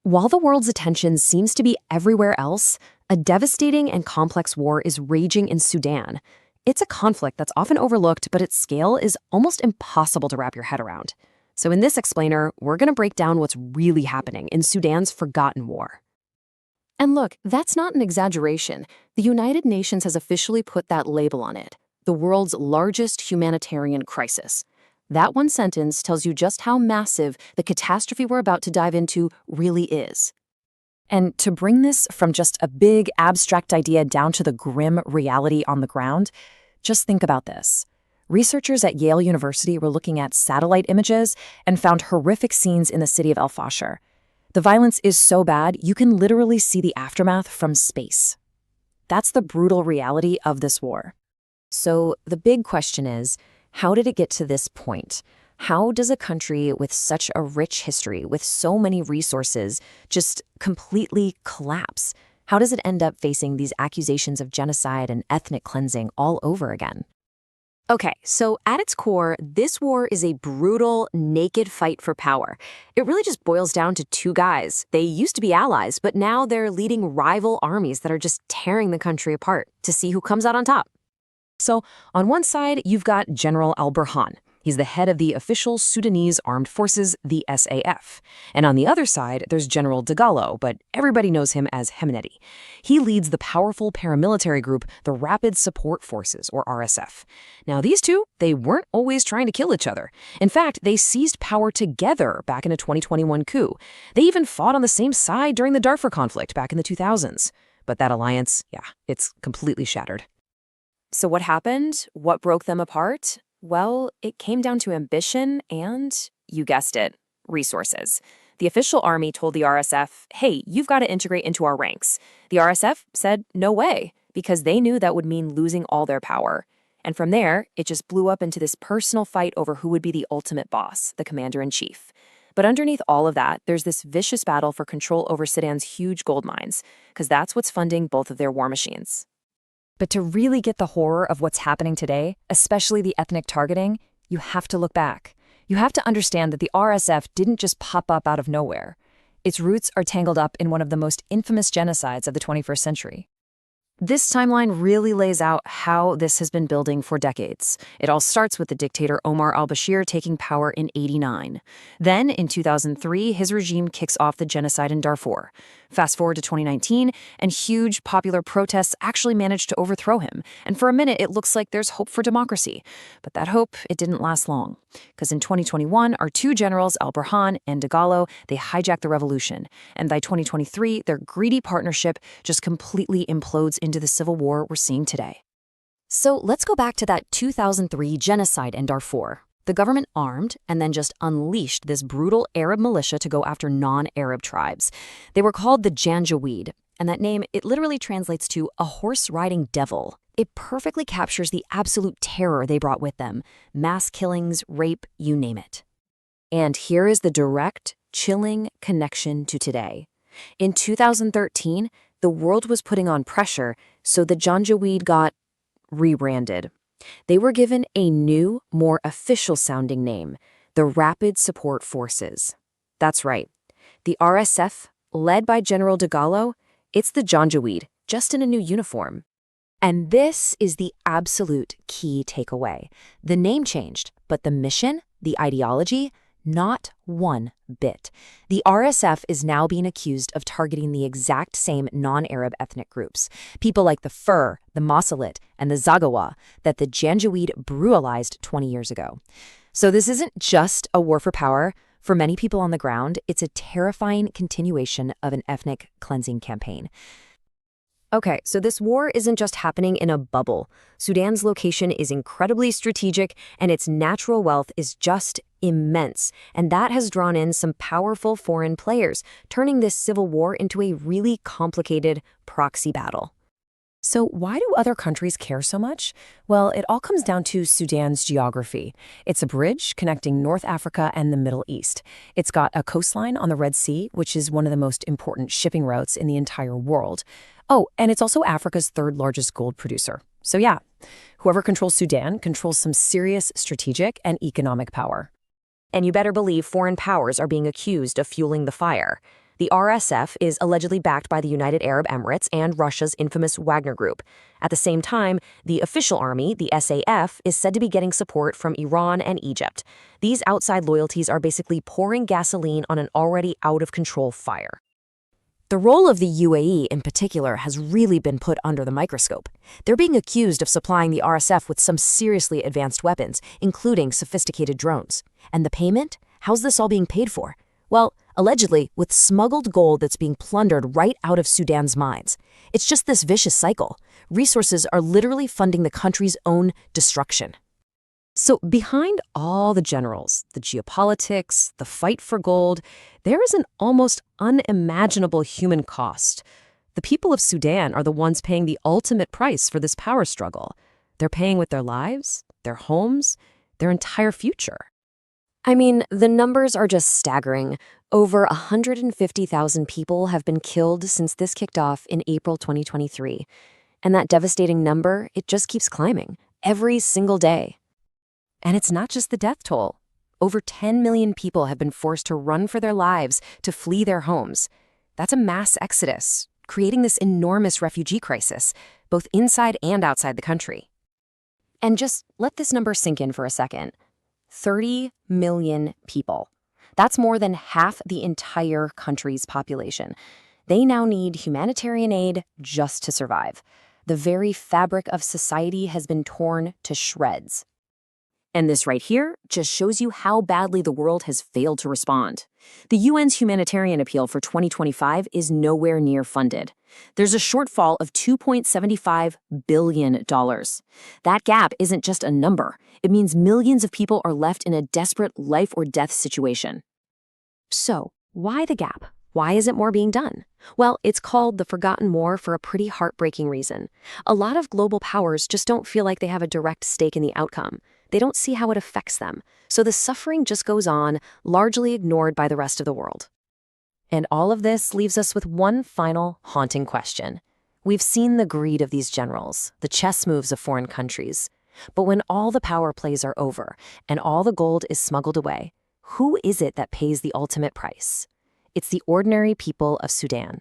While the world's attention seems to be everywhere else, a devastating and complex war is raging in Sudan. It's a conflict that's often overlooked, but its scale is almost impossible to wrap your head around. So in this explainer, we're going to break down what's really happening in Sudan's forgotten war. And look, that's not an exaggeration. The United Nations has officially put that label on it, the world's largest humanitarian crisis. That one sentence tells you just how massive the catastrophe we're about to dive into really is. And to bring this from just a big abstract idea down to the grim reality on the ground, just think about this. Researchers at Yale University were looking at satellite images and found horrific scenes in the city of El Fasher. The violence is so bad, you can literally see the aftermath from space. That's the brutal reality of this war. So the big question is, how did it get to this point? How does a country with such a rich history, with so many resources, just completely collapse? How does it end up facing these accusations of genocide and ethnic cleansing all over again? Okay, so at its core, this war is a brutal, naked fight for power. It really just boils down to two guys. They used to be allies, but now they're leading rival armies that are just tearing the country apart to see who comes out on top. So on one side, you've got General Burhan. He's the head of the official Sudanese Armed Forces, the SAF. And on the other side, there's General Dagalo, but everybody knows him as Hemedti. He leads the powerful paramilitary group, the Rapid Support Forces, or RSF. Now, these two, they weren't always trying to kill each other. In fact, they seized power together back in a 2021 coup. They even fought on the same side during the Darfur conflict back in the 2000s. But that alliance, it's completely shattered. So what happened? What broke them apart? Well, it came down to ambition and, you guessed it, resources. The official army told the RSF, hey, you've got to integrate into our ranks. The RSF said, no way, because they knew that would mean losing all their power. And from there, it just blew up into this personal fight over who would be the ultimate boss, the commander-in-chief. But underneath all of that, there's this vicious battle for control over Sudan's huge gold mines, because that's what's funding both of their war machines. But to really get the horror of what's happening today, especially the ethnic targeting, you have to look back. You have to understand that the RSF didn't just pop up out of nowhere. Its roots are tangled up in one of the most infamous genocides of the 21st century. This timeline really lays out how this has been building for decades. It all starts with the dictator Omar al-Bashir taking power in '89. Then, in 2003, his regime kicks off the genocide in Darfur. Fast forward to 2019, and huge popular protests actually managed to overthrow him. And for a minute, it looks like there's hope for democracy. But that hope, it didn't last long. Because in 2021, our two generals, Burhan and Dagalo, they hijacked the revolution. And by 2023, their greedy partnership just completely implodes into the civil war we're seeing today. So let's go back to that 2003 genocide in Darfur. The government armed and then just unleashed this brutal Arab militia to go after non-Arab tribes. They were called the Janjaweed, and that name, it literally translates to a horse-riding devil. It perfectly captures the absolute terror they brought with them. Mass killings, rape, you name it. And here is the direct, chilling connection to today. In 2013, the world was putting on pressure, so the Janjaweed got rebranded. They were given a new, more official-sounding name, the Rapid Support Forces. That's right. The RSF, led by General Dagalo, it's the Janjaweed, just in a new uniform. And this is the absolute key takeaway. The name changed, but the mission, the ideology, not one bit. The RSF is now being accused of targeting the exact same non-Arab ethnic groups, people like the Fur, the Masalit, and the Zagawa that the Janjaweed brutalized 20 years ago. So this isn't just a war for power. For many people on the ground, it's a terrifying continuation of an ethnic cleansing campaign. Okay, so this war isn't just happening in a bubble. Sudan's location is incredibly strategic, and its natural wealth is just immense. And that has drawn in some powerful foreign players, turning this civil war into a really complicated proxy battle. So why do other countries care so much? Well, it all comes down to Sudan's geography. It's a bridge connecting North Africa and the Middle East. It's got a coastline on the Red Sea, which is one of the most important shipping routes in the entire world. Oh, and it's also Africa's third largest gold producer. So yeah, whoever controls Sudan controls some serious strategic and economic power. And you better believe foreign powers are being accused of fueling the fire. The RSF is allegedly backed by the United Arab Emirates and Russia's infamous Wagner Group. At the same time, the official army, the SAF, is said to be getting support from Iran and Egypt. These outside loyalties are basically pouring gasoline on an already out-of-control fire. The role of the UAE in particular has really been put under the microscope. They're being accused of supplying the RSF with some seriously advanced weapons, including sophisticated drones. And the payment? How's this all being paid for? Well, allegedly, with smuggled gold that's being plundered right out of Sudan's mines. It's just this vicious cycle. Resources are literally funding the country's own destruction. So behind all the generals, the geopolitics, the fight for gold, there is an almost unimaginable human cost. The people of Sudan are the ones paying the ultimate price for this power struggle. They're paying with their lives, their homes, their entire future. I mean, the numbers are just staggering. Over 150,000 people have been killed since this kicked off in April 2023. And that devastating number, it just keeps climbing every single day. And it's not just the death toll. Over 10 million people have been forced to run for their lives to flee their homes. That's a mass exodus, creating this enormous refugee crisis, both inside and outside the country. And just let this number sink in for a second. 30 million people. That's more than half the entire country's population. They now need humanitarian aid just to survive. The very fabric of society has been torn to shreds. And this right here just shows you how badly the world has failed to respond. The UN's humanitarian appeal for 2025 is nowhere near funded. There's a shortfall of $2.75 billion. That gap isn't just a number. It means millions of people are left in a desperate life or death situation. So, why the gap? Why isn't more being done? Well, it's called the forgotten war for a pretty heartbreaking reason. A lot of global powers just don't feel like they have a direct stake in the outcome. They don't see how it affects them. So the suffering just goes on, largely ignored by the rest of the world. And all of this leaves us with one final haunting question. We've seen the greed of these generals, the chess moves of foreign countries. But when all the power plays are over and all the gold is smuggled away, who is it that pays the ultimate price? It's the ordinary people of Sudan.